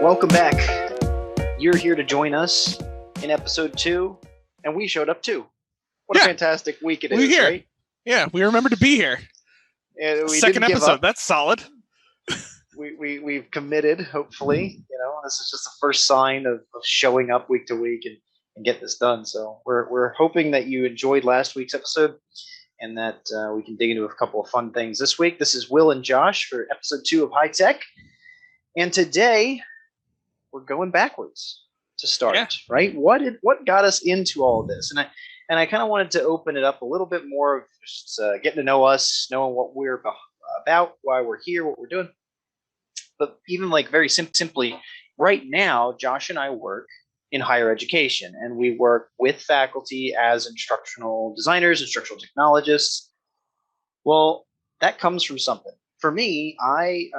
Welcome back. You're here to join us in episode 2, and we showed up too. What a fantastic week it is, here. Right? Yeah, we remembered to be here. And we Second didn't give episode, up. that's solid. We've committed, hopefully. This is just the first sign of showing up week to week and get this done. So we're hoping that you enjoyed last week's episode and that we can dig into a couple of fun things this week. This is Will and Josh for episode 2 of High Tech. And today we're going backwards to start, right? What got us into all of this? And I kind of wanted to open it up a little bit more of just getting to know us, knowing what we're about, why we're here, what we're doing. But even like very simply, right now, Josh and I work in higher education, and we work with faculty as instructional designers, instructional technologists. Well, that comes from something. For me, I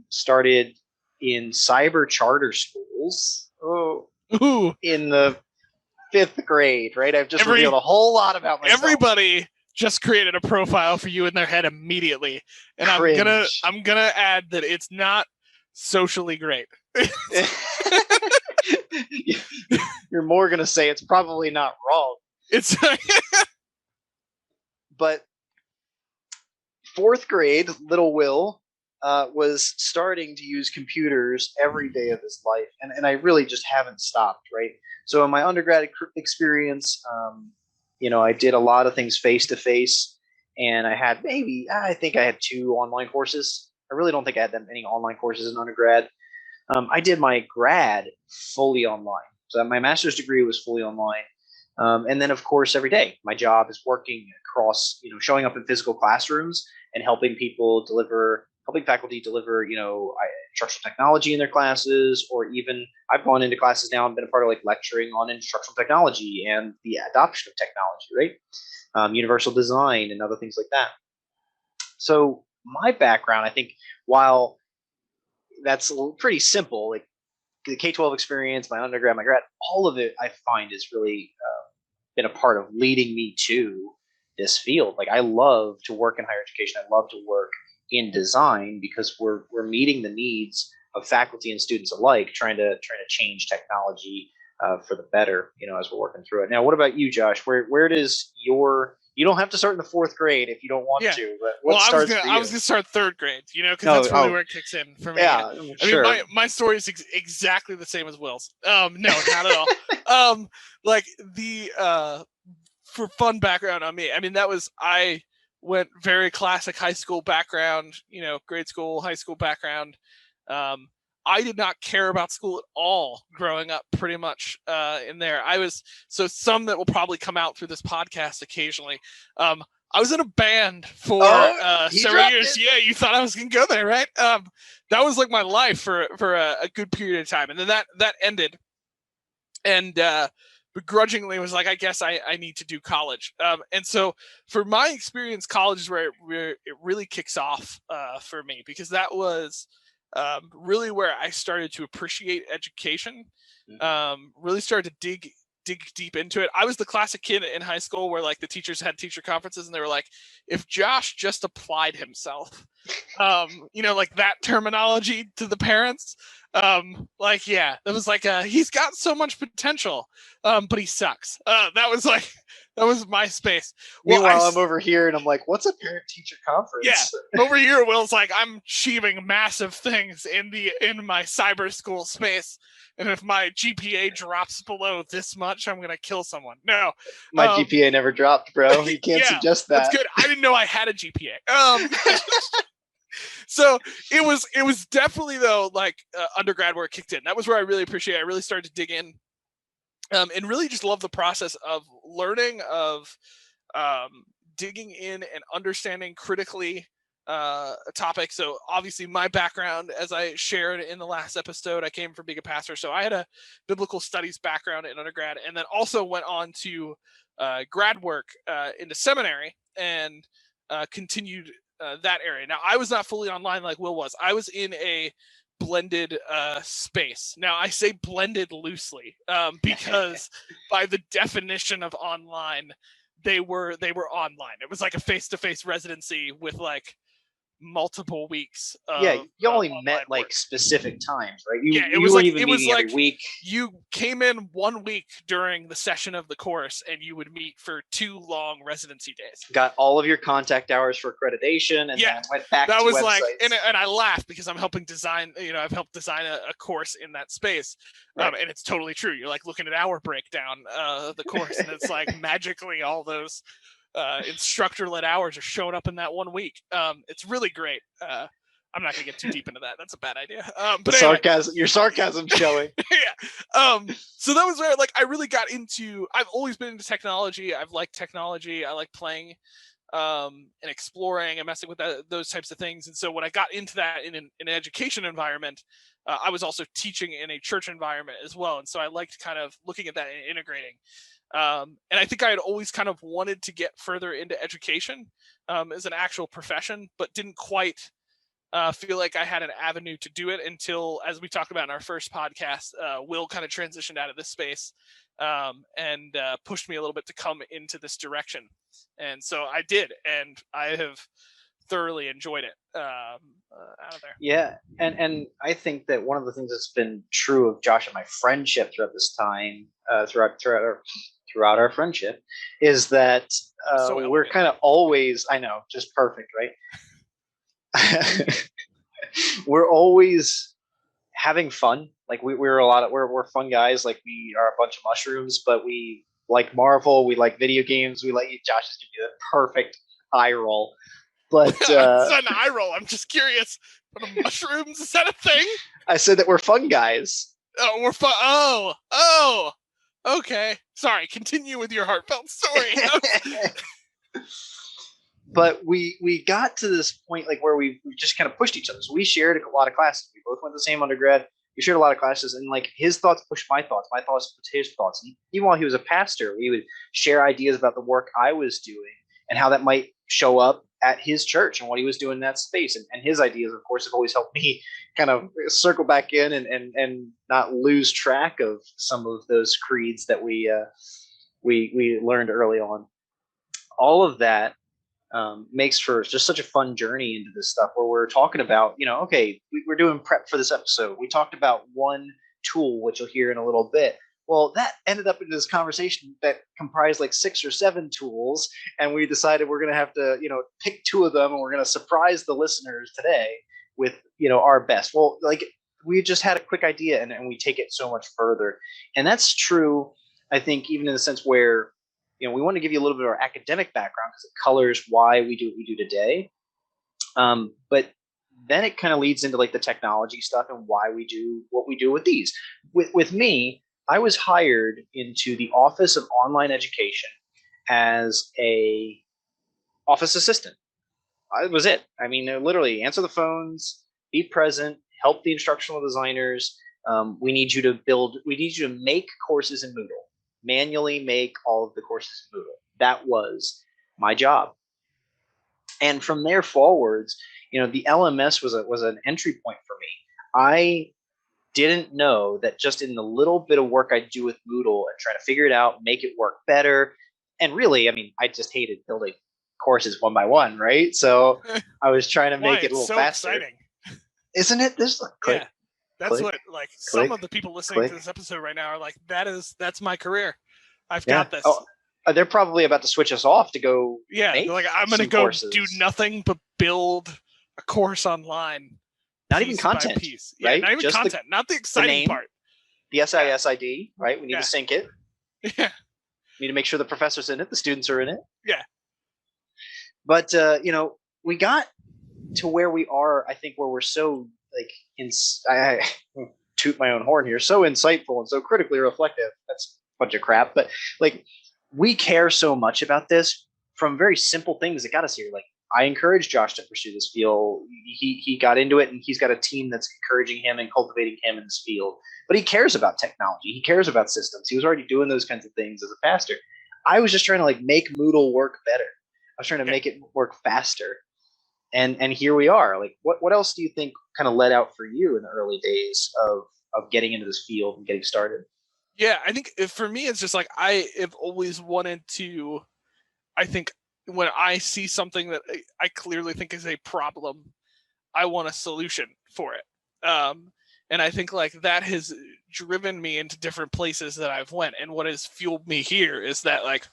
started in cyber charter schools in the 5th grade, right? I've just revealed a whole lot about myself. Everybody just created a profile for you in their head immediately. And Cringe. I'm gonna add that it's not socially great. You're more gonna say it's probably not wrong. It's But 4th grade, little Will was starting to use computers every day of his life, and I really just haven't stopped, right? So in my undergrad experience, I did a lot of things face to face, and I think I had 2 online courses. I really don't think I had that many online courses in undergrad. I did my grad fully online, so my master's degree was fully online, and then of course every day my job is working across, showing up in physical classrooms and helping faculty deliver, instructional technology in their classes, or even I've gone into classes now and been a part of like lecturing on instructional technology and the adoption of technology, right? Universal design and other things like that. So my background, I think, while that's pretty simple, like the K-12 experience, my undergrad, my grad, all of it I find is really been a part of leading me to this field. Like I love to work in higher education. I love to work in design because we're meeting the needs of faculty and students alike, trying to change technology for the better, as we're working through it. Now, what about you, Josh? Where does you don't have to start in the 4th grade if you don't want to, but I was gonna start 3rd grade, because that's really where it kicks in for me. Yeah, sure. I mean, my story is exactly the same as Will's. No, not at all. Like for fun background on me, I mean, I went very classic high school background, grade school, high school background. I did not care about school at all growing up, pretty much in there. So some that will probably come out through this podcast occasionally. I was in a band for several years. Yeah, you thought I was going to go there, right? That was like my life for a good period of time. And then that ended. And begrudgingly was like, I guess I need to do college. And so for my experience, college is where it really kicks off for me, because that was really where I started to appreciate education, really started to dig deep into it. I was the classic kid in high school where like the teachers had teacher conferences and they were like, if Josh just applied himself, like that terminology to the parents, it was like, he's got so much potential, but he sucks. That was my space. Meanwhile, I'm over here and I'm like, what's a parent-teacher conference? Yeah, over here, Will's like, I'm achieving massive things in my cyber school space, and if my GPA drops below this much, I'm gonna kill someone. No, my GPA never dropped, bro. You can't suggest that. That's good. I didn't know I had a GPA. So it was definitely though like undergrad where it kicked in. That was where I really appreciate it. I really started to dig in. And really just love the process of learning, of digging in and understanding critically a topic. So obviously my background, as I shared in the last episode, I came from being a pastor. So I had a biblical studies background in undergrad, and then also went on to grad work into seminary and continued that area. Now, I was not fully online like Will was. I was in a blended space. Now I say blended loosely because by the definition of online, they were online. It was like a face-to-face residency with like multiple weeks Yeah, you only online met like work. specific times, right? It You was weren't like even meeting every week. you came in 1 week during the session of the course, and you would meet for 2 long residency days. Got all of your contact hours for accreditation, and then went back that to was websites. like, and I laugh because I'm helping design. I've helped design a course in that space, Right. And it's totally true. You're like looking at hour breakdown the course, and it's like magically all those instructor-led hours are showing up in that 1 week. It's really great. I'm not gonna get too deep into that. That's a bad idea. But anyway. sarcasm, your sarcasm showing. Yeah. So that was where like I really got into. I've always been into technology. I've liked technology. I like playing and exploring and messing with those types of things. And so when I got into that in an education environment, I was also teaching in a church environment as well. And so I liked kind of looking at that and integrating. And I think I had always kind of wanted to get further into education as an actual profession, but didn't quite feel like I had an avenue to do it until, as we talked about in our first podcast, Will kind of transitioned out of this space and pushed me a little bit to come into this direction. And so I did, and I have thoroughly enjoyed it out of there. Yeah, and I think that one of the things that's been true of Josh and my friendship throughout this time, throughout our friendship, is that we're kind of always, I know, just perfect, right? We're always having fun. Like we're fun guys. Like we are a bunch of mushrooms, but we like Marvel. We like video games. We like Josh is gonna do the perfect eye roll. But it's not an eye roll. I'm just curious. But mushrooms, is that a thing? I said that we're fun guys. Oh, we're fun. Oh. Okay. Sorry. Continue with your heartfelt story. But we got to this point like where we just kind of pushed each other. So we shared a lot of classes. We both went to the same undergrad. We shared a lot of classes, and like his thoughts pushed my thoughts pushed his thoughts. And even while he was a pastor, we would share ideas about the work I was doing and how that might show up at his church and what he was doing in that space. And his ideas, of course, have always helped me kind of circle back in and not lose track of some of those creeds that we learned early on. All of that makes for just such a fun journey into this stuff where we're talking about, okay, we're doing prep for this episode. We talked about one tool, which you'll hear in a little bit. Well, that ended up in this conversation that comprised like 6 or 7 tools. And we decided we're going to have to, pick 2 of them, and we're going to surprise the listeners today with, our best. Well, like we just had a quick idea and we take it so much further. And that's true, I think, even in the sense where, we want to give you a little bit of our academic background because it colors why we do what we do today. But then it kind of leads into like the technology stuff and why we do what we do with these. With me, I was hired into the Office of Online Education as a office assistant. That was it. I mean, literally answer the phones, be present, help the instructional designers. We need you to make courses in Moodle. Manually make all of the courses in Moodle. That was my job. And from there forwards, the LMS was an entry point for me. I didn't know that just in the little bit of work I do with Moodle and trying to figure it out, make it work better. And really, I mean, I just hated building courses one by one, right? So I was trying to make it a little faster. Exciting. Isn't it? This click. Yeah. That's what some of the people listening to this episode right now are like, that's my career. I've got this. Oh, they're probably about to switch us off to go. Yeah, like I'm going to go do nothing but build a course online. Not even content, piece. Right? Yeah, not even just content. Not the exciting part. The SISID, right? We need to sync it. Yeah. We need to make sure the professor's in it, the students are in it. Yeah. But we got to where we are. I think where we're so I toot my own horn here, so insightful and so critically reflective. That's a bunch of crap, but like we care so much about this from very simple things that got us here. Like I encouraged Josh to pursue this field. He got into it, and he's got a team that's encouraging him and cultivating him in this field. But he cares about technology. He cares about systems. He was already doing those kinds of things as a pastor. I was just trying to make Moodle work better. I was trying to make it work faster. and here we are. Like, what else do you think kind of led out for you in the early days of getting into this field and getting started? Yeah, I think for me, it's just like I have always wanted to. I think when I see something that I clearly think is a problem, I want a solution for it. And I think like that has driven me into different places that I've went. And what has fueled me here is that like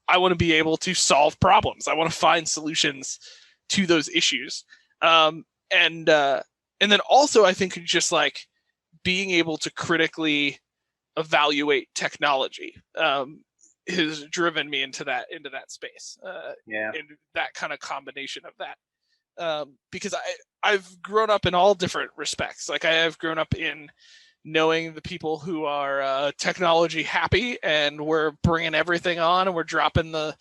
I want to be able to solve problems. I want to find solutions to those issues. Um, and then also I think just like being able to critically evaluate technology has driven me into that space. Yeah. And that kind of combination of that. Because I've grown up in all different respects. Like I have grown up in knowing the people who are technology happy and we're bringing everything on and we're dropping the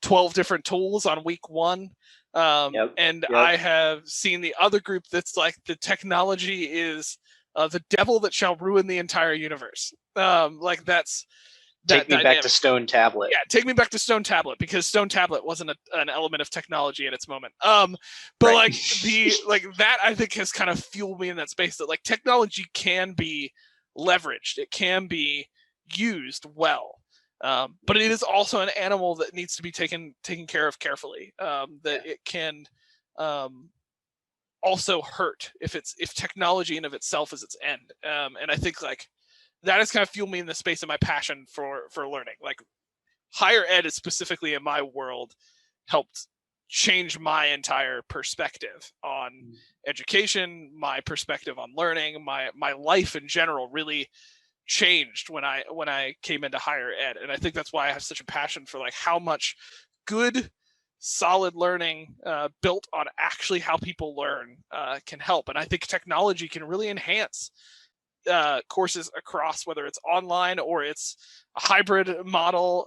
12 different tools on week one. Yep. And Yep. I have seen the other group that's like the technology is the devil that shall ruin the entire universe. Like that's that Take me back to dynamic. Stone Tablet. Yeah, take me back to Stone Tablet because Stone Tablet wasn't an element of technology at its moment. But Right. like that, I think has kind of fueled me in that space that like technology can be leveraged, it can be used well, but it is also an animal that needs to be taken care of carefully. That Yeah. it can um, also hurt if technology in of itself is its end. And I think like that has kind of fueled me in the space of my passion for learning. Like higher ed is specifically in my world helped change my entire perspective on education, my perspective on learning, my life in general really changed when I came into higher ed. And I think that's why I have such a passion for like how much good solid learning built on actually how people learn can help. And I think technology can really enhance courses across, whether it's online or it's a hybrid model,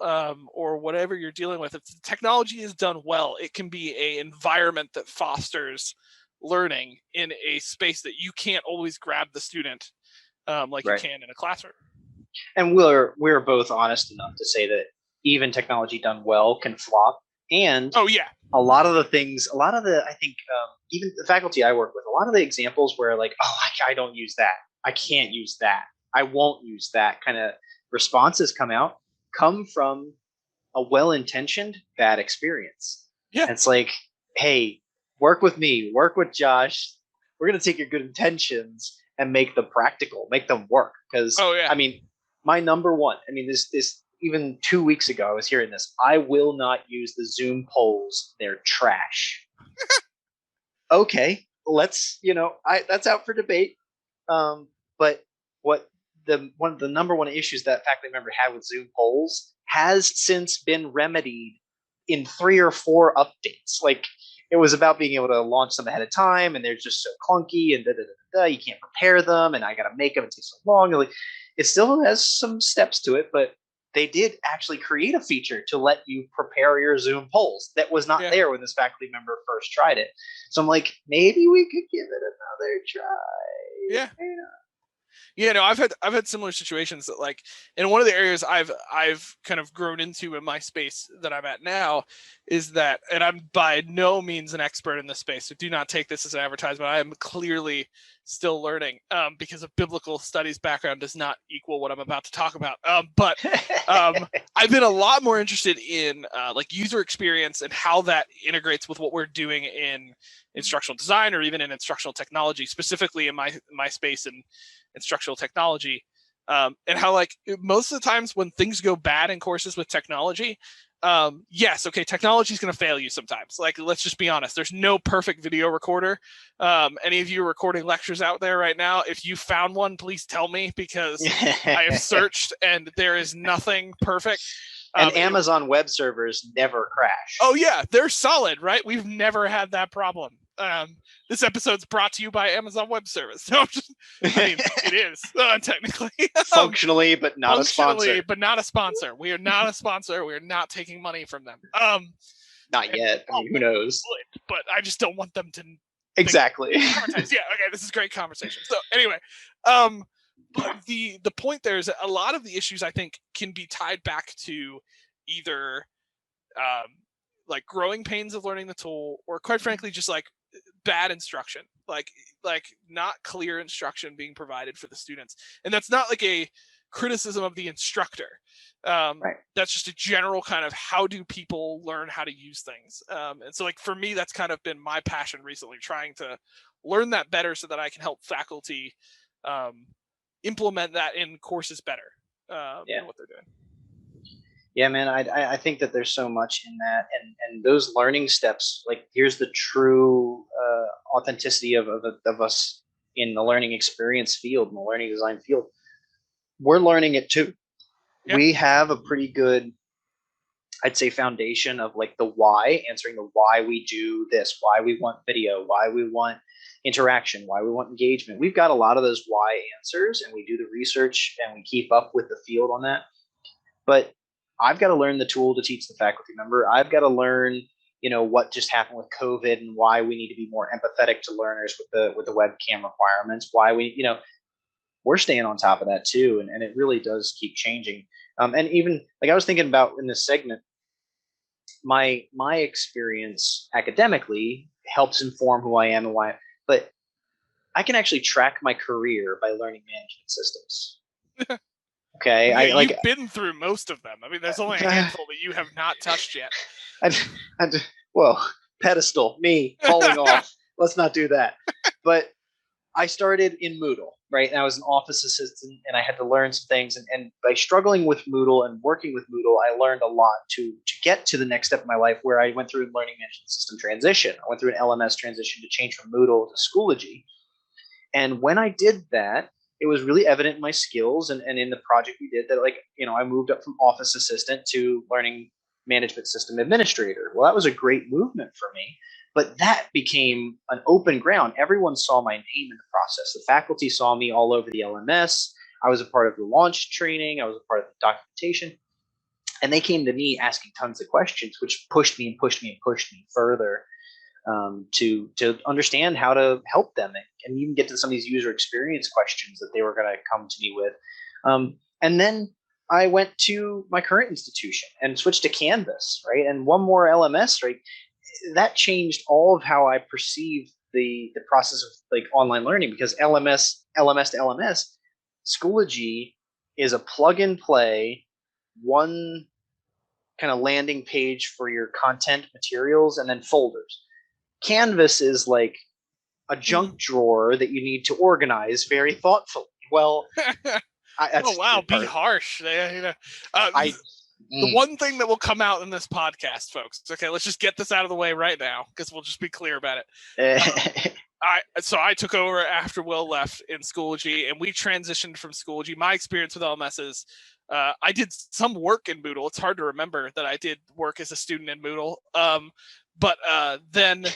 or whatever you're dealing with. If the technology is done well, it can be a environment that fosters learning in a space that you can't always grab the student like you Right. can in a classroom. And we're both honest enough to say that even technology done well can flop. And Oh yeah, a lot of the things, a lot of the, I think, even the faculty I work with, a lot of the examples where like, oh, I don't use that, I can't use that, I won't use that kind of responses come from a well-intentioned bad experience. yeah, And it's like, hey, work with me, work with Josh. We're gonna take your good intentions and make them practical, make them work. Because oh yeah, I mean, my number one, I mean, this even 2 weeks ago, I was hearing this. I will not use the Zoom polls. They're trash. Okay, let's, I that's out for debate. But what the one of the number one issues that faculty member had with Zoom polls has since been remedied in 3 or 4 updates. Like, it was about being able to launch them ahead of time, and they're just so clunky and you can't prepare them, and I got to make them. It takes so long. Like, it still has some steps to it, but they did actually create a feature to let you prepare your Zoom polls that was not yeah. there when this faculty member first tried it. So I'm like, maybe we could give it another try. Yeah. Yeah, no, I've had similar situations that like, and one of the areas I've kind of grown into in my space that I'm at now is that, and I'm by no means an expert in this space, so do not take this as an advertisement. I am clearly still learning, because a biblical studies background does not equal what I'm about to talk about. But I've been a lot more interested in like user experience and how that integrates with what we're doing in instructional design or even in instructional technology, specifically in my space in instructional technology. And how like most of the times when things go bad in courses with technology, yes, okay, technology is going to fail you sometimes. Like, let's just be honest. There's no perfect video recorder. Any of you recording lectures out there right now, if you found one, please tell me, because I have searched and there is nothing perfect. And Amazon web servers never crash. Oh yeah, they're solid, right? We've never had that problem. This episode's brought to you by Amazon Web Service. No, I mean, it is technically functionally, but not a sponsor. But not a sponsor. We are not a sponsor. We are not taking money from them. Not yet. I mean, who knows? But I just don't want them to exactly. Yeah. Okay. This is great conversation. So anyway, but the point there is that a lot of the issues I think can be tied back to either like growing pains of learning the tool, or quite frankly, just like bad instruction, like not clear instruction being provided for the students. And that's not like a criticism of the instructor. Right. That's just a general kind of how do people learn how to use things. And so like for me, that's kind of been my passion recently, trying to learn that better so that I can help faculty implement that in courses better in what they're doing. Yeah, man, I think that there's so much in that, and those learning steps. Like, here's the true authenticity of us in the learning experience field, in the learning design field. We're learning it too. Yeah. We have a pretty good, I'd say, foundation of like the why, answering the why we do this, why we want video, why we want interaction, why we want engagement. We've got a lot of those why answers, and we do the research and we keep up with the field on that. But I've got to learn the tool to teach the faculty member. I've got to learn, what just happened with COVID and why we need to be more empathetic to learners with the webcam requirements. Why we're staying on top of that too, and it really does keep changing. And even like I was thinking about in this segment, my experience academically helps inform who I am and why. But I can actually track my career by learning management systems. Okay, yeah, you've been through most of them. I mean, there's only a handful that you have not touched yet. Whoa, pedestal, me falling off. Let's not do that. But I started in Moodle, right? And I was an office assistant, and I had to learn some things. And by struggling with Moodle and working with Moodle, I learned a lot to get to the next step of my life, where I went through a learning management system transition. I went through an LMS transition to change from Moodle to Schoology. And when I did that, it was really evident in my skills and in the project we did that, I moved up from office assistant to learning management system administrator. Well, that was a great movement for me, but that became an open ground. Everyone saw my name in the process. The faculty saw me all over the LMS. I was a part of the launch training. I was a part of the documentation. And they came to me asking tons of questions, which pushed me further to understand how to help them and even get to some of these user experience questions that they were going to come to me with. And then I went to my current institution and switched to Canvas, right? And one more LMS, right? That changed all of how I perceive the process of like online learning, because LMS to LMS, Schoology is a plug and play, one kind of landing page for your content materials and then folders. Canvas is like a junk drawer that you need to organize very thoughtfully. Well, oh wow, be harsh. The one thing that will come out in this podcast, folks. Okay, let's just get this out of the way right now, because we'll just be clear about it. I took over after Will left in Schoology, and we transitioned from Schoology. My experience with LMSs, I did some work in Moodle. It's hard to remember that I did work as a student in Moodle. But then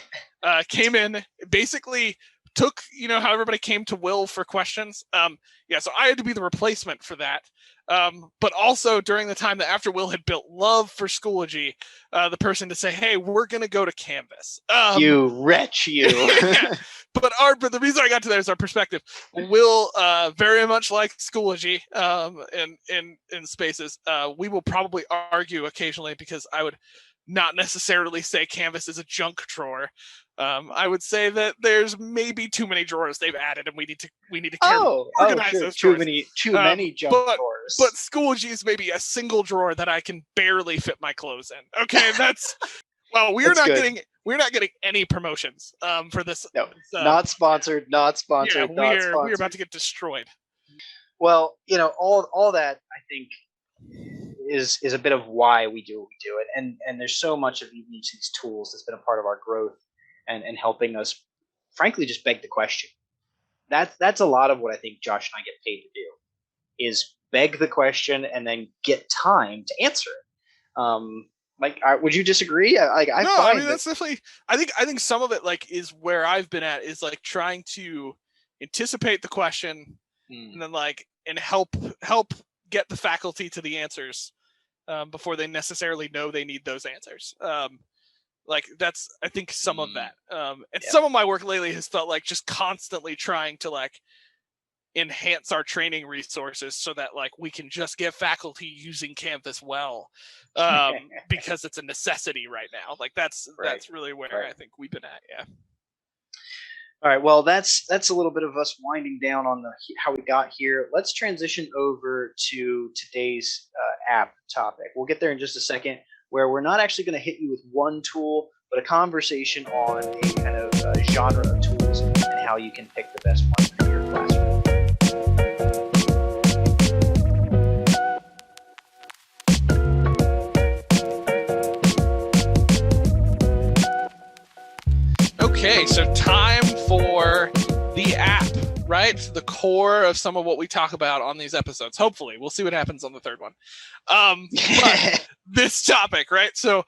came in, basically took, how everybody came to Will for questions. So I had to be the replacement for that. But also during the time that after Will had built love for Schoology, the person to say, hey, we're going to go to Canvas. You wretch, you. Yeah. But the reason I got to that is our perspective. Will very much like Schoology in spaces. We will probably argue occasionally, because I would not necessarily say Canvas is a junk drawer. I would say that there's maybe too many drawers they've added, and we need to organize those drawers. Too many junk drawers. But Schoology is maybe a single drawer that I can barely fit my clothes in. Okay, that's well, we're not getting any promotions for this. No, not sponsored. Yeah, we're about to get destroyed. Well, all that I think is a bit of why we do what we do it, and there's so much of each of these tools that's been a part of our growth and helping us, frankly, just beg the question. That's a lot of what I think Josh and I get paid to do, is beg the question and then get time to answer it. Would you disagree? That's definitely. I think some of it is where I've been at, is trying to anticipate the question and then and help get the faculty to the answers before they necessarily know they need those answers. That's, I think, some of that. Some of my work lately has felt like just constantly trying to enhance our training resources so that we can just get faculty using Canvas well, because it's a necessity right now. That's really where I think we've been at. Yeah. All right. Well, that's a little bit of us winding down on the how we got here. Let's transition over to today's app topic. We'll get there in just a second, where we're not actually going to hit you with one tool, but a conversation on a kind of genre of tools and how you can pick the best one for your classroom. Okay, so time for the app, right? The core of some of what we talk about on these episodes. Hopefully, we'll see what happens on the third one. But this topic, right? So,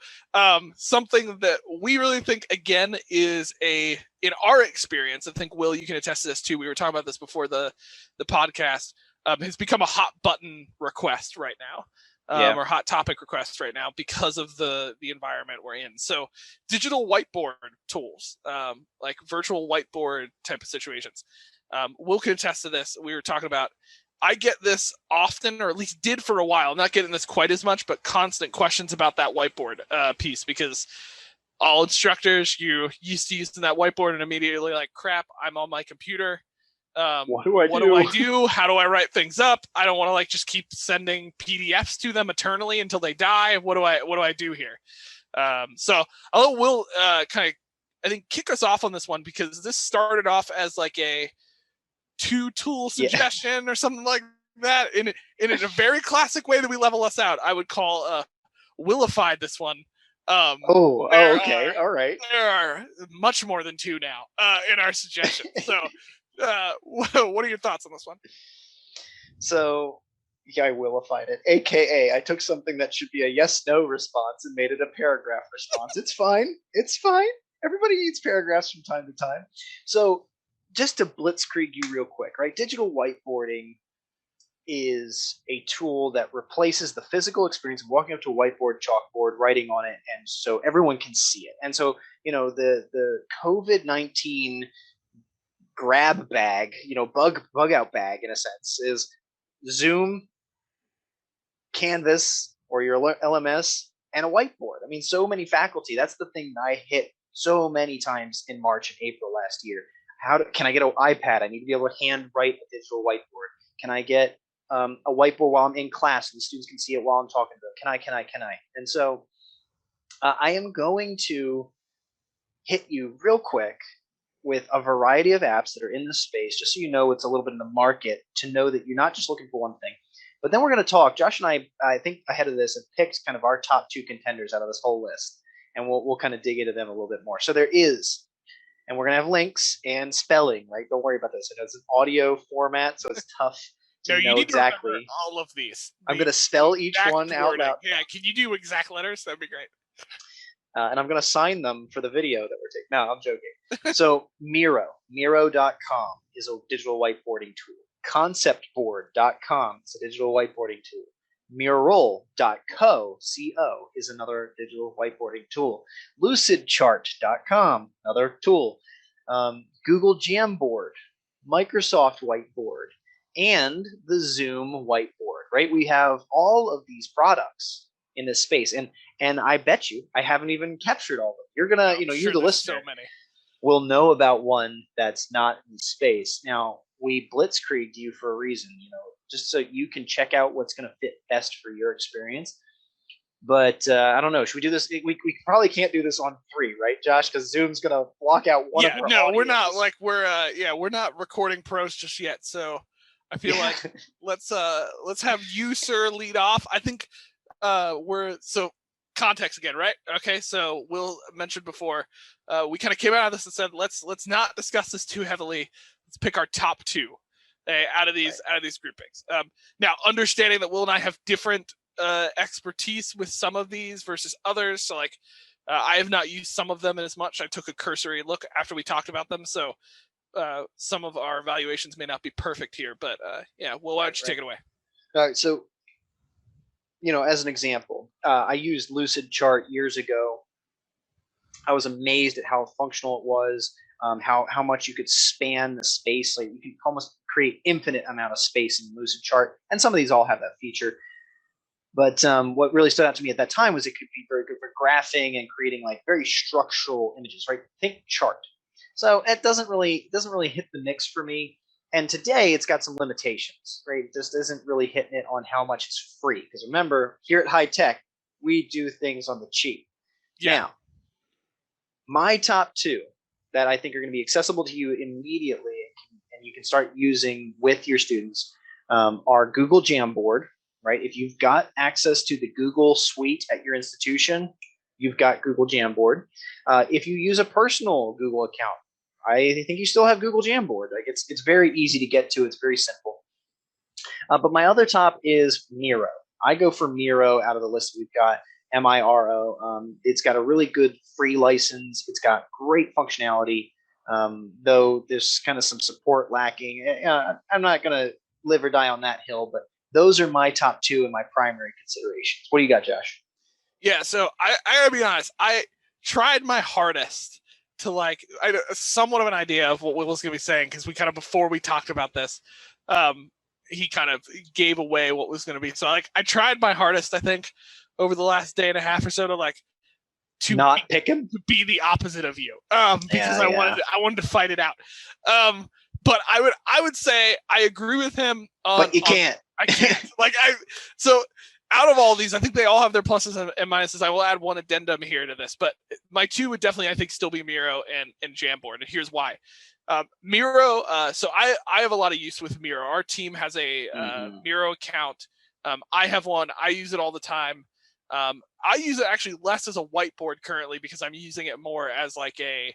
something that we really think again is in our experience. I think Will, you can attest to this too. We were talking about this before the podcast. Has become a hot button request right now. Or hot topic requests right now because of the environment we're in. So digital whiteboard tools, like virtual whiteboard type of situations. Will can attest to this. We were talking about, I get this often, or at least did for a while, not getting this quite as much, but constant questions about that whiteboard piece, because all instructors, you used to using that whiteboard and immediately like, crap, I'm on my computer. What do I do? How do I write things up? I don't want to like just keep sending PDFs to them eternally until they die. What do I do here? So I'll let Will kind of, I think, kick us off on this one, because this started off as like a 2-tool suggestion or something like that in a very classic way that we level us out. I would call Willified this one. Okay, all right. There are much more than 2 now in our suggestion. So. What are your thoughts on this one? So, yeah, I willified it. AKA, I took something that should be a yes/no response and made it a paragraph response. It's fine. It's fine. Everybody needs paragraphs from time to time. So, just to blitzkrieg you real quick, right? Digital whiteboarding is a tool that replaces the physical experience of walking up to a whiteboard, chalkboard, writing on it, and so everyone can see it. And so, the COVID-19 grab bag, bug out bag in a sense, is Zoom, Canvas, or your LMS, and a whiteboard. I mean, so many faculty. That's the thing that I hit so many times in March and April last year. Can I get an iPad? I need to be able to hand write a digital whiteboard. Can I get a whiteboard while I'm in class so the students can see it while I'm talking to them? Can I? And so I am going to hit you real quick with a variety of apps that are in this space, just so you know it's a little bit in the market, to know that you're not just looking for one thing. But then we're going to talk. Josh and I think ahead of this, have picked kind of our top 2 contenders out of this whole list, and we'll kind of dig into them a little bit more. So there is, and we're going to have links and spelling, right? Don't worry about this. It's an audio format, so it's tough to know exactly. To all of these. I'm going to spell each one out loud. Yeah, can you do exact letters? That'd be great. And I'm going to sign them for the video that we're taking. No, I'm joking. So Miro.com is a digital whiteboarding tool. Conceptboard.com is a digital whiteboarding tool. Mural.co, C-O, is another digital whiteboarding tool. Lucidchart.com, another tool. Google Jamboard, Microsoft Whiteboard, and the Zoom Whiteboard, right? We have all of these products in this space. And I bet you I haven't even captured all of them. You're going to, you're the listener. So many. Will know about one that's not in space. Now, we blitzkrieged you for a reason, just so you can check out what's going to fit best for your experience. But I don't know. Should we do this? We probably can't do this on 3, right, Josh? Because Zoom's going to block out one of our audios. We're not. Like, we're not recording pros just yet. So I feel like let's have you, sir, lead off. I think context again, right? Okay, so Will mentioned before, we kind of came out of this and said, let's not discuss this too heavily. Let's pick our top 2 out of these groupings. Now, understanding that Will and I have different expertise with some of these versus others, so like I have not used some of them as much. I took a cursory look after we talked about them, so some of our evaluations may not be perfect here, but Will, why don't you take it away? All right, so as an example, I used Lucidchart years ago. I was amazed at how functional it was, how much you could span the space. Like, you can almost create infinite amount of space in Lucidchart, and some of these all have that feature. But what really stood out to me at that time was it could be very good for graphing and creating like very structural images, right? Think chart. So it doesn't really hit the mix for me. And today it's got some limitations, right? It just isn't really hitting it on how much it's free. Because remember, here at High Tech, we do things on the cheap. Yeah. Now, my top two that I think are going to be accessible to you immediately and you can start using with your students are Google Jamboard, right? If you've got access to the Google suite at your institution, you've got Google Jamboard. If you use a personal Google account, I think you still have Google Jamboard. Like it's very easy to get to. It's very simple. But my other top is Miro. I go for Miro out of the list we've got. Miro. It's got a really good free license. It's got great functionality, though there's kind of some support lacking. I'm not going to live or die on that hill, but those are my top two and my primary considerations. What do you got, Josh? Yeah, so I gotta be honest. I tried my hardest to like I somewhat of an idea of what Will was gonna be saying because we kind of before we talked about this, he kind of gave away what was gonna be. So like I tried my hardest. I think over the last day and a half or so to like Not pick him. to be the opposite of you, because Yeah, I wanted to fight it out. But I would say I agree with him on. But you can't. I can't like I so out of all these, I think they all have their pluses and minuses. I will add one addendum here to this, but my two would definitely, I think, still be Miro and Jamboard, and here's why. Miro, so I have a lot of use with Miro. Our team has a Miro account. I have one. I use it all the time. I use it actually less as a whiteboard currently because I'm using it more as like a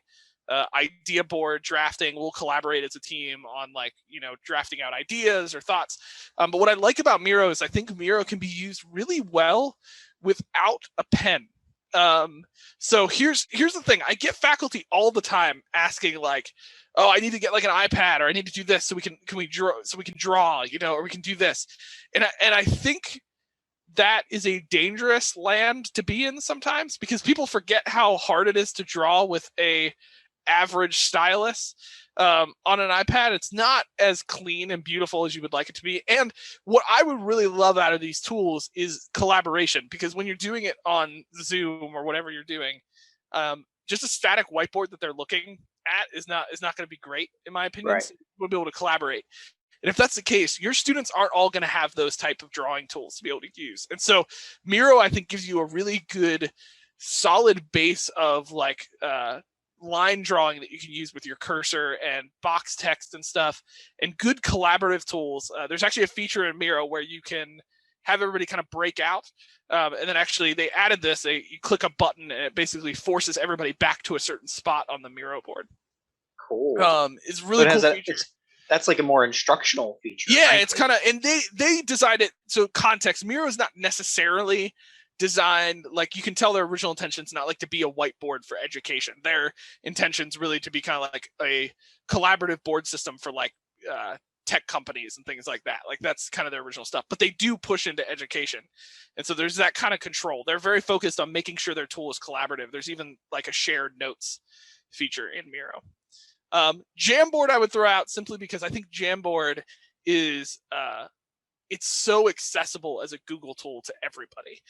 idea board drafting. We'll collaborate as a team on like, drafting out ideas or thoughts. But what I like about Miro is I think Miro can be used really well without a pen. So here's the thing. I get faculty all the time asking like, oh, I need to get like an iPad or I need to do this so we can draw, or we can do this. And I think that is a dangerous land to be in sometimes because people forget how hard it is to draw with a average stylus on an iPad. It's not as clean and beautiful as you would like it to be. And what I would really love out of these tools is collaboration, because when you're doing it on Zoom or whatever you're doing, just a static whiteboard that they're looking at is not going to be great in my opinion. Right. So we'll be able to collaborate. And if that's the case, your students aren't all going to have those type of drawing tools to be able to use. And so Miro, I think, gives you a really good, solid base of like line drawing that you can use with your cursor and box text and stuff, and good collaborative tools. There's actually a feature in Miro where you can have everybody kind of break out. And then actually they added this, you click a button and it basically forces everybody back to a certain spot on the Miro board. Cool. It's really cool feature. That's like a more instructional feature. Yeah, right? It's kind of, and they designed it. So context, Miro is not necessarily designed, like you can tell their original intentions not like to be a whiteboard for education. Their intentions really to be kind of like a collaborative board system for like tech companies and things like that. Like that's kind of their original stuff, but they do push into education. And so there's that kind of control. They're very focused on making sure their tool is collaborative. There's even like a shared notes feature in Miro. Jamboard I would throw out simply because I think Jamboard is it's so accessible as a Google tool to everybody.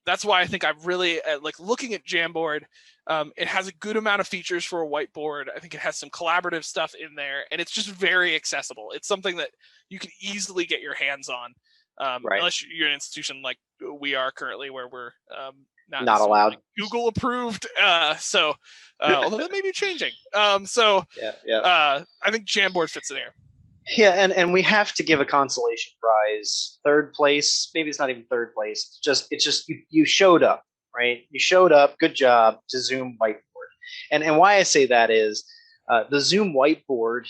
That's why I think I've really like looking at Jamboard. It has a good amount of features for a whiteboard. I think it has some collaborative stuff in there, and it's just very accessible. It's something that you can easily get your hands on, right. Unless you're an institution like we are currently, where we're not allowed, like Google approved. So although that may be changing. Yeah. I think Jamboard fits in there. Yeah, and we have to give a consolation prize. Third place, maybe it's not even third place. It's just you showed up, right? You showed up. Good job to Zoom Whiteboard. And why I say that is the Zoom Whiteboard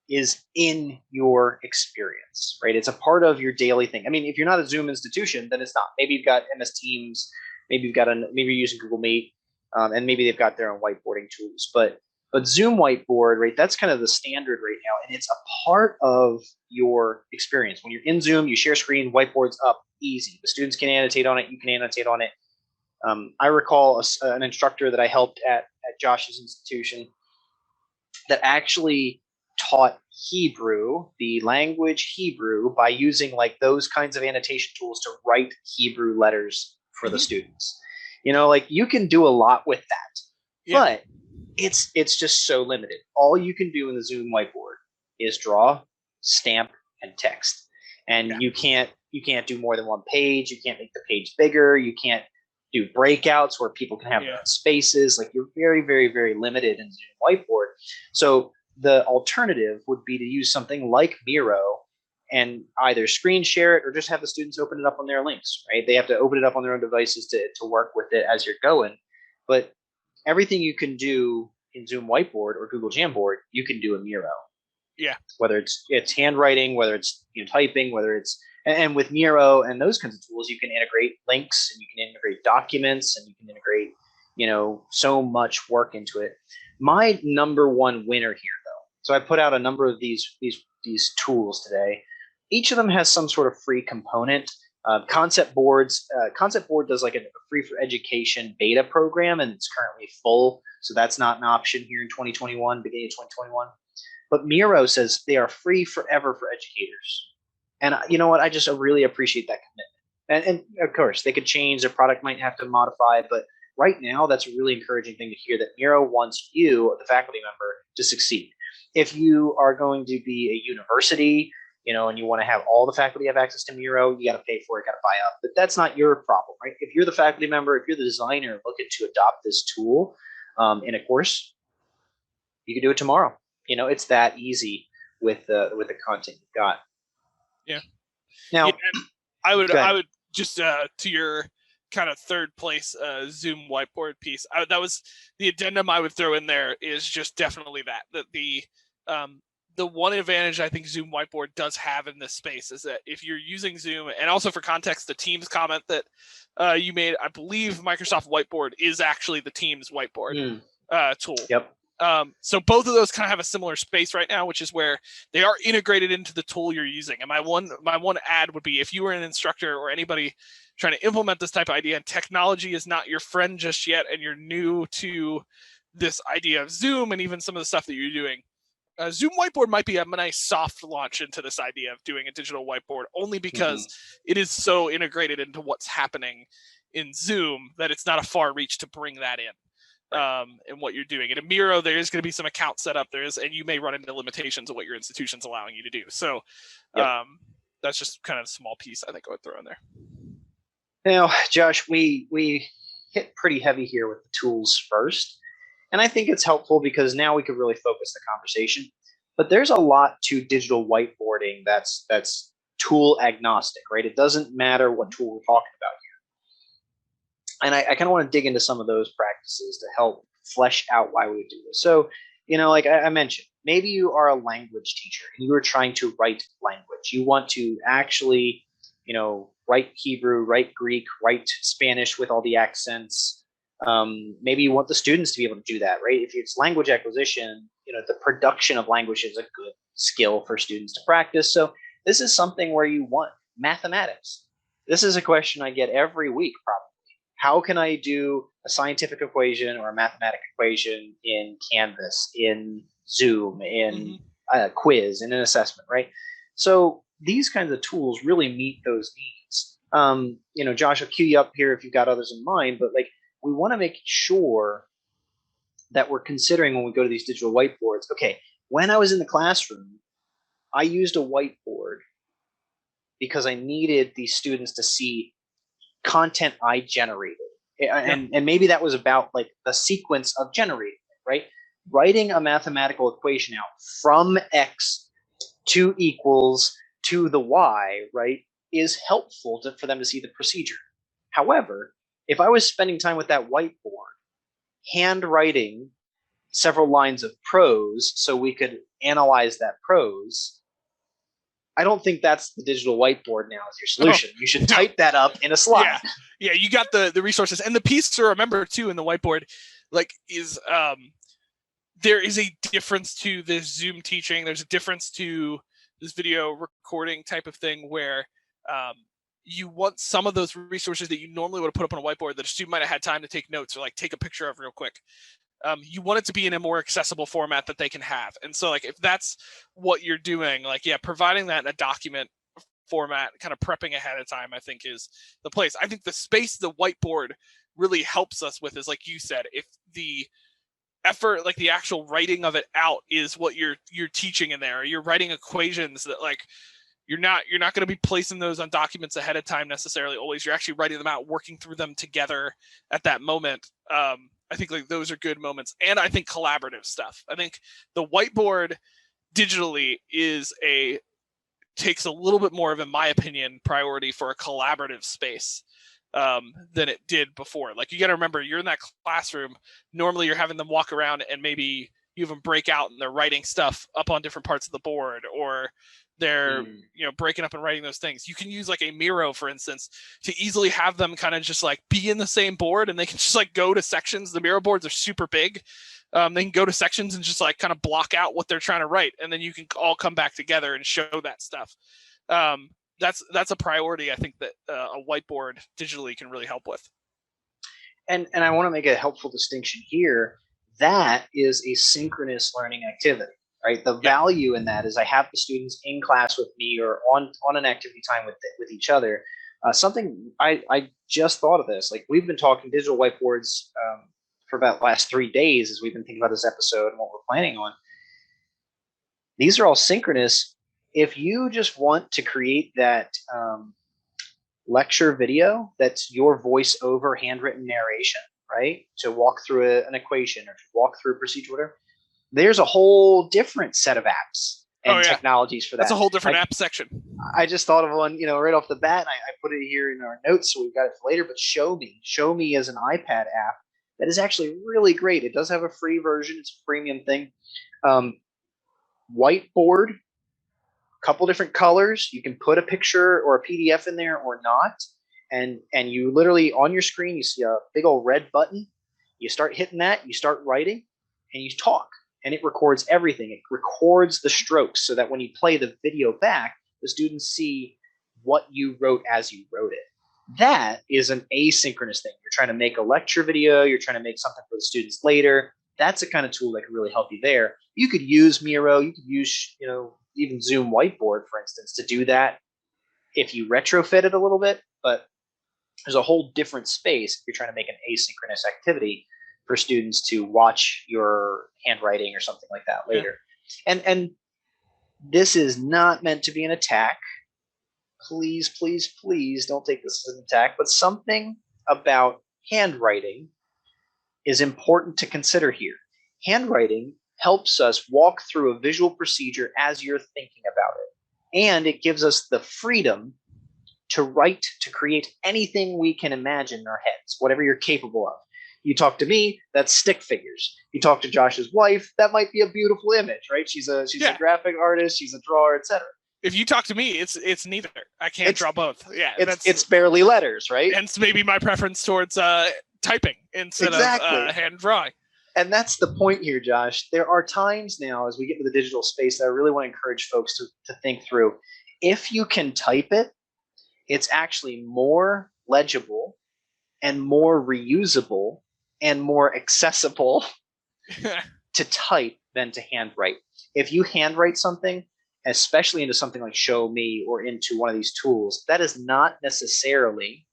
is in your experience, right? It's a part of your daily thing. I mean, if you're not a Zoom institution, then it's not. Maybe you've got MS Teams. Maybe you're using Google Meet, and maybe they've got their own whiteboarding tools. But Zoom Whiteboard, right, that's kind of the standard right now, and it's a part of your experience. When you're in Zoom, you share screen, whiteboard's up, easy. The students can annotate on it, you can annotate on it. I recall an instructor that I helped at Josh's institution that actually taught Hebrew, the language Hebrew, by using like those kinds of annotation tools to write Hebrew letters for the students. Like you can do a lot with that. Yeah. But it's just so limited. All you can do in the Zoom whiteboard is draw, stamp, and text. And Yeah. you can't do more than one page. You can't make the page bigger. You can't do breakouts where people can have their Yeah. own spaces. Like, you're very, very, very limited in Zoom whiteboard. So the alternative would be to use something like Miro and either screen share it or just have the students open it up on their links, right? They have to open it up on their own devices to work with it as you're going. But everything you can do in Zoom Whiteboard or Google Jamboard, you can do in Miro. Yeah. Whether it's handwriting, whether it's typing, whether it's and with Miro and those kinds of tools, you can integrate links and you can integrate documents and you can integrate so much work into it. My number one winner here, though, so I put out a number of these tools today. Each of them has some sort of free component. Concept Boards. Concept Board does like a free for education beta program, and it's currently full, so that's not an option here in 2021, beginning of 2021. But Miro says they are free forever for educators, and you know what? I just really appreciate that commitment. And of course, they could change. Their product might have to modify, but right now, that's a really encouraging thing to hear that Miro wants you, the faculty member, to succeed. If you are going to be a university, and you want to have all the faculty have access to Miro, you got to pay for it, got to buy up. But that's not your problem, right? If you're the faculty member, if you're the designer looking to adopt this tool in a course, you can do it tomorrow. It's that easy with the content you've got. Yeah. Now, I would just to your kind of third place Zoom whiteboard piece. That was the addendum I would throw in there is just definitely that the one advantage I think Zoom Whiteboard does have in this space is that if you're using Zoom, and also for context, the Teams comment that you made, I believe Microsoft Whiteboard is actually the Teams Whiteboard tool. Yep. So both of those kind of have a similar space right now, which is where they are integrated into the tool you're using. And my one ad would be if you were an instructor or anybody trying to implement this type of idea and technology is not your friend just yet, and you're new to this idea of Zoom and even some of the stuff that you're doing, Zoom Whiteboard might be a nice soft launch into this idea of doing a digital whiteboard, only because it is so integrated into what's happening in Zoom that it's not a far reach to bring that in what you're doing. And in Miro, there is going to be some account setup. And you may run into limitations of what your institution's allowing you to do. So that's just kind of a small piece I think I would throw in there. Now, Josh, we hit pretty heavy here with the tools first. And I think it's helpful because now we could really focus the conversation. But there's a lot to digital whiteboarding that's tool agnostic, right? It doesn't matter what tool we're talking about here. And I kind of want to dig into some of those practices to help flesh out why we would do this. So, like I mentioned, maybe you are a language teacher and you are trying to write language. You want to actually, write Hebrew, write Greek, write Spanish with all the accents. Maybe you want the students to be able to do that, right? If it's language acquisition, the production of language is a good skill for students to practice. So this is something where you want mathematics. This is a question I get every week, probably. How can I do a scientific equation or a mathematical equation in Canvas, in Zoom, in a quiz, in an assessment, right? So these kinds of tools really meet those needs. Josh, I'll cue you up here if you've got others in mind, but we want to make sure that we're considering when we go to these digital whiteboards, okay, when I was in the classroom, I used a whiteboard because I needed these students to see content I generated. And maybe that was about the sequence of generating it, right? Writing a mathematical equation out from X to equals to the Y, right, is helpful for them to see the procedure. However, if I was spending time with that whiteboard, handwriting several lines of prose so we could analyze that prose, I don't think that's the digital whiteboard now as your solution. You should type that up in a slide. Yeah, you got the resources. And the piece to remember, too, in the whiteboard, is there is a difference to this Zoom teaching. There's a difference to this video recording type of thing where you want some of those resources that you normally would have put up on a whiteboard that a student might have had time to take notes or take a picture of real quick. You want it to be in a more accessible format that they can have. And so if that's what you're doing, providing that in a document format, kind of prepping ahead of time, I think is the place. I think the space the whiteboard really helps us with is, like you said, if the effort, like the actual writing of it out, is what you're teaching in there. You're writing equations that, like, you're not going to be placing those on documents ahead of time necessarily always. You're actually writing them out, working through them together at that moment. I think like those are good moments. And I think collaborative stuff. I think the whiteboard digitally takes a little bit more of, in my opinion, priority for a collaborative space than it did before. Like, you got to remember, you're in that classroom. Normally you're having them walk around and maybe you have them break out and they're writing stuff up on different parts of the board, or they're breaking up and writing those things. You can use like a Miro, for instance, to easily have them kind of just like be in the same board, and they can just like go to sections. The Miro boards are super big. They can go to sections and just like kind of block out what they're trying to write, and then you can all come back together and show that stuff. That's a priority, I think, that a whiteboard digitally can really help with. And I want to make a helpful distinction here. That is a synchronous learning activity, right? The value in that is I have the students in class with me or on an activity time with each other. Something I just thought of this. Like, we've been talking digital whiteboards for about the last 3 days as we've been thinking about this episode and what we're planning on. These are all synchronous. If you just want to create that lecture video that's your voice over handwritten narration, right? To walk through an equation or to walk through a procedure, whatever, there's a whole different set of apps and technologies for that. That's a whole different app section. I just thought of one, right off the bat, and I put it here in our notes, so we've got it for later. But Show Me is an iPad app that is actually really great. It does have a free version. It's a premium thing. Whiteboard, couple different colors. You can put a picture or a PDF in there or not. And you literally, on your screen, you see a big old red button. You start hitting that, you start writing, and you talk. And it records everything. It records the strokes so that when you play the video back, the students see what you wrote as you wrote it. That is an asynchronous thing. You're trying to make a lecture video. You're trying to make something for the students later. That's the kind of tool that can really help you there. You could use Miro. You could use, even Zoom Whiteboard, for instance, to do that if you retrofit it a little bit. But there's a whole different space if you're trying to make an asynchronous activity for students to watch your handwriting or something like that later. Yeah. And this is not meant to be an attack. Please, please, please don't take this as an attack. But something about handwriting is important to consider here. Handwriting helps us walk through a visual procedure as you're thinking about it. And it gives us the freedom to write, to create anything we can imagine in our heads, whatever you're capable of. You talk to me, that's stick figures. You talk to Josh's wife, that might be a beautiful image, right? She's a graphic artist, she's a drawer, etc. If you talk to me, it's neither. I can't draw both. Yeah, it's barely letters, right? Hence maybe my preference towards typing instead of hand drawing. And that's the point here, Josh. There are times now as we get into the digital space that I really want to encourage folks to think through. If you can type it, it's actually more legible and more reusable and more accessible to type than to handwrite. If you handwrite something, especially into something like Show Me or into one of these tools, that is not necessarily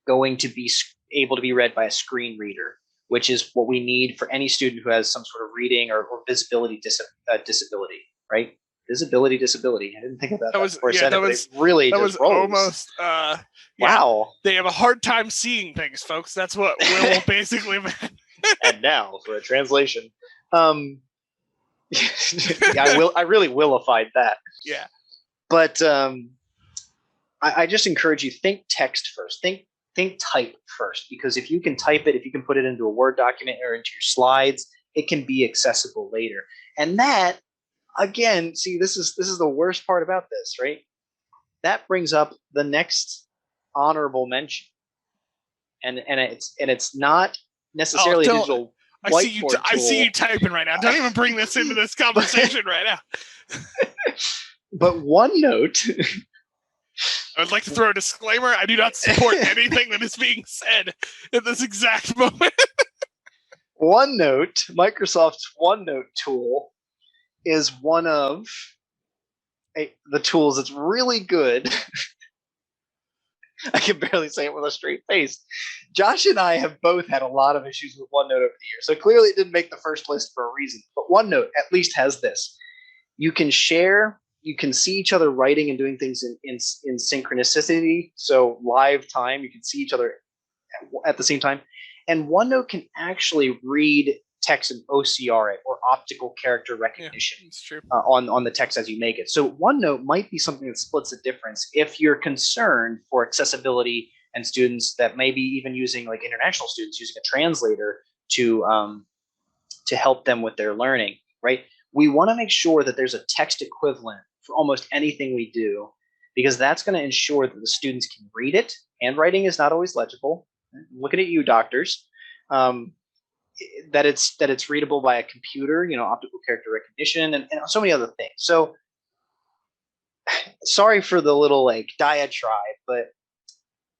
going to be able to be read by a screen reader, which is what we need for any student who has some sort of reading or visibility disability, right? Visibility disability. I didn't think about that before I said it, but it really just rolls. Almost, wow. They have a hard time seeing things, folks. That's what Will basically meant. And now for a translation. I really willified that. Yeah. But I just encourage you, think text first. Think type first, because if you can type it, if you can put it into a Word document or into your slides, it can be accessible later. And that, again, see, this is the worst part about this, right? That brings up the next honorable mention, and it's not necessarily a digital whiteboard tool. I see you typing right now. Don't even bring this into this conversation right now. But OneNote. I would like to throw a disclaimer. I do not support anything that is being said at this exact moment. OneNote, Microsoft's OneNote tool, is one of the tools that's really good I can barely say it with a straight face. Josh and I have both had a lot of issues with OneNote over the years. So clearly it didn't make the first list for a reason. But OneNote at least has this. You can share, you can see each other writing and doing things in synchronicity. So live time, you can see each other at the same time. And OneNote can actually read text and OCR it, or optical character recognition, that's true. on the text as you make it. So OneNote might be something that splits the difference if you're concerned for accessibility and students that may be even using, like international students using a translator to help them with their learning, right? We want to make sure that there's a text equivalent for almost anything we do, because that's going to ensure that the students can read it. Handwriting is not always legible. I'm looking at you, doctors. That it's readable by a computer, optical character recognition, and so many other things. So sorry for the little like diatribe, but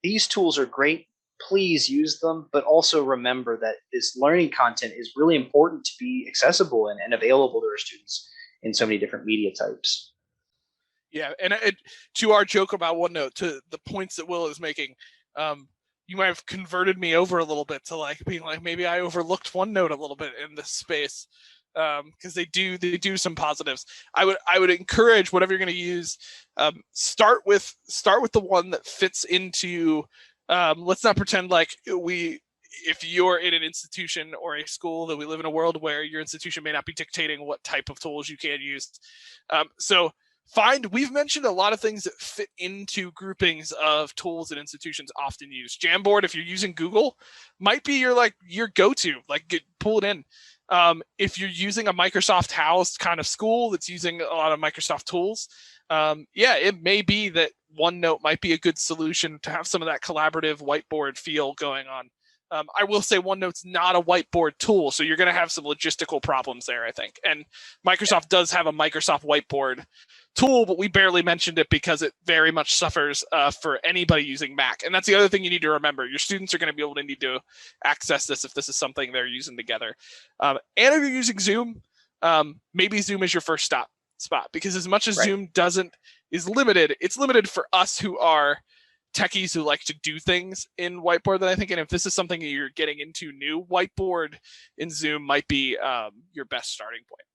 these tools are great. Please use them, but also remember that this learning content is really important to be accessible and available to our students in so many different media types. Yeah, and to our joke about OneNote, to the points that Will is making, you might have converted me over a little bit to like being like, maybe I overlooked OneNote a little bit in this space, because they do some positives. I would encourage, whatever you're going to use, start with the one that fits into. Let's not pretend like if you're in an institution or a school, that we live in a world where your institution may not be dictating what type of tools you can use. So we've mentioned a lot of things that fit into groupings of tools that institutions often use. Jamboard, if you're using Google, might be your go-to, pull it in. If you're using a Microsoft housed kind of school that's using a lot of Microsoft tools, it may be that OneNote might be a good solution to have some of that collaborative whiteboard feel going on. I will say OneNote's not a whiteboard tool, so you're going to have some logistical problems there, I think. And Microsoft does have a Microsoft whiteboard tool, but we barely mentioned it because it very much suffers for anybody using Mac. And that's the other thing you need to remember. Your students are going to be able to need to access this if this is something they're using together. And if you're using Zoom, maybe Zoom is your first spot, because as much as Right. Zoom is limited, it's limited for us who are techies who like to do things in whiteboard, that I think. And if this is something that you're getting into new, whiteboard in Zoom might be your best starting point.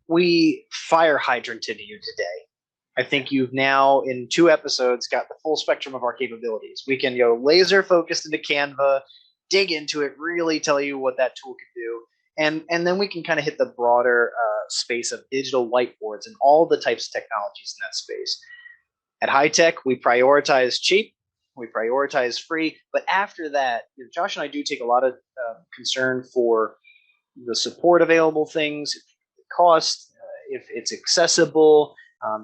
We fire hydrant into you today. I think you've now, in 2 episodes, got the full spectrum of our capabilities. We can go laser focused into Canva, dig into it, really tell you what that tool can do. And then we can kind of hit the broader space of digital whiteboards and all the types of technologies in that space. At High Tech, we prioritize cheap, we prioritize free, but after that, Josh and I do take a lot of concern for the support available things, cost, if it's accessible,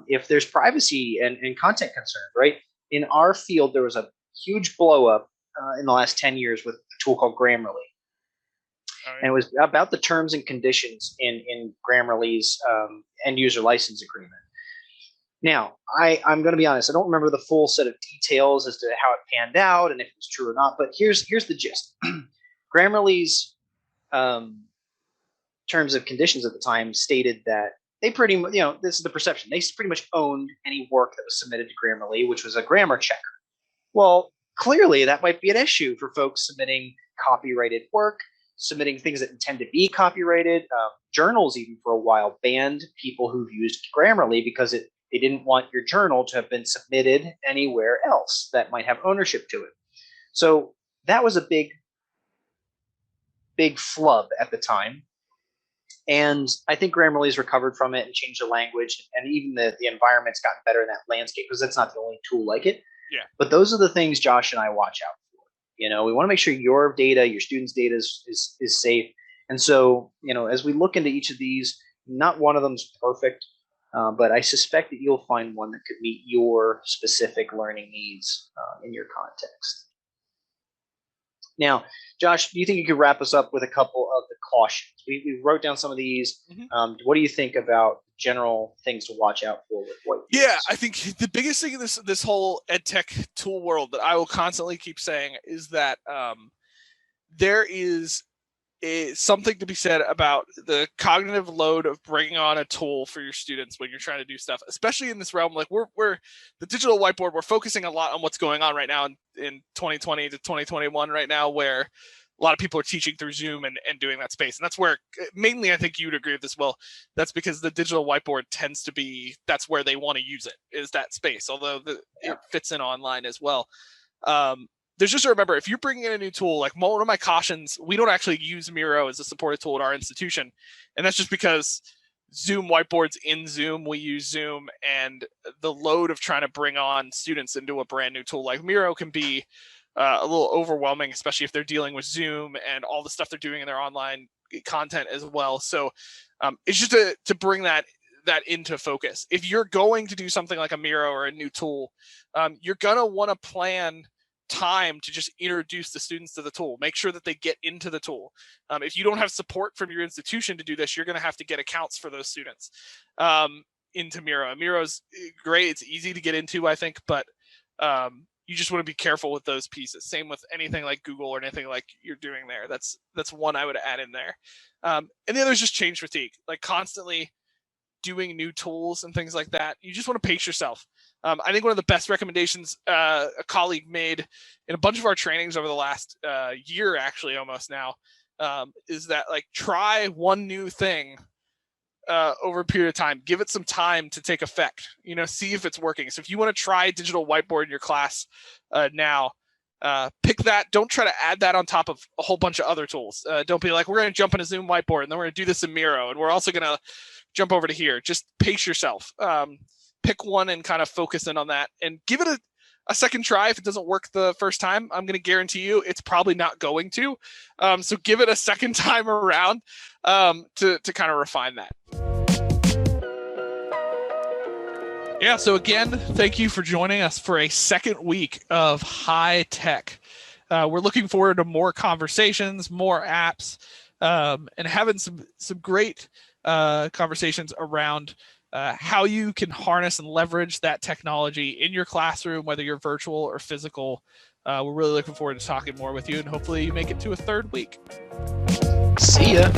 if there's privacy and content concerns, right? In our field, there was a huge blow up in the last 10 years with a tool called Grammarly. Right. And it was about the terms and conditions in Grammarly's end user license agreement. Now, I'm going to be honest, I don't remember the full set of details as to how it panned out and if it was true or not, but here's the gist. Grammarly's terms of conditions at the time stated that they pretty much, this is the perception, they pretty much owned any work that was submitted to Grammarly, which was a grammar checker. Well, clearly that might be an issue for folks submitting copyrighted work, submitting things that intend to be copyrighted. Journals, even for a while, banned people who've used Grammarly because they didn't want your journal to have been submitted anywhere else that might have ownership to it. So that was a big flub at the time. And I think Grammarly's recovered from it and changed the language, and even the environment's gotten better in that landscape, because that's not the only tool like it. Yeah. But those are the things Josh and I watch out for. We want to make sure your data, your students' data is safe. And so, as we look into each of these, not one of them's perfect, but I suspect that you'll find one that could meet your specific learning needs in your context. Now, Josh, do you think you could wrap us up with a couple of the cautions? We wrote down some of these. Mm-hmm. What do you think about general things to watch out for with whiteboards? Yeah, I think the biggest thing in this whole edtech tool world that I will constantly keep saying is that there is something to be said about the cognitive load of bringing on a tool for your students when you're trying to do stuff, especially in this realm. Like we're the digital whiteboard, we're focusing a lot on what's going on right now in 2020 to 2021 right now, where a lot of people are teaching through Zoom and doing that space. And that's where mainly, I think you'd agree with this, Will, that's because the digital whiteboard tends to be, that's where they want to use it, is that space, although it fits in online as well. There's just to remember, if you're bringing in a new tool, like one of my cautions, we don't actually use Miro as a supported tool at our institution. And that's just because Zoom whiteboards in Zoom, we use Zoom, and the load of trying to bring on students into a brand new tool like Miro can be a little overwhelming, especially if they're dealing with Zoom and all the stuff they're doing in their online content as well. So it's just to bring that into focus. If you're going to do something like a Miro or a new tool, you're going to want to plan time to just introduce the students to the tool. Make sure that they get into the tool. If you don't have support from your institution to do this, you're going to have to get accounts for those students into Miro. Miro's great. It's easy to get into, I think, but you just want to be careful with those pieces. Same with anything like Google or anything like you're doing there. That's one I would add in there. And the other is just change fatigue, like constantly doing new tools and things like that. You just want to pace yourself. I think one of the best recommendations a colleague made in a bunch of our trainings over the last year, actually almost now, is that like try one new thing over a period of time. Give it some time to take effect. See if it's working. So if you want to try digital whiteboard in your class now, pick that. Don't try to add that on top of a whole bunch of other tools. Don't be like, we're going to jump in a Zoom whiteboard and then we're going to do this in Miro and we're also going to jump over to here. Just pace yourself. Pick one and kind of focus in on that and give it a second try. If it doesn't work the first time, I'm going to guarantee you it's probably not going to. So give it a second time around to kind of refine that. Yeah, so again, thank you for joining us for a second week of High Tech. We're looking forward to more conversations, more apps, and having some great conversations around how you can harness and leverage that technology in your classroom, whether you're virtual or physical. We're really looking forward to talking more with you, and hopefully you make it to a third week. See ya.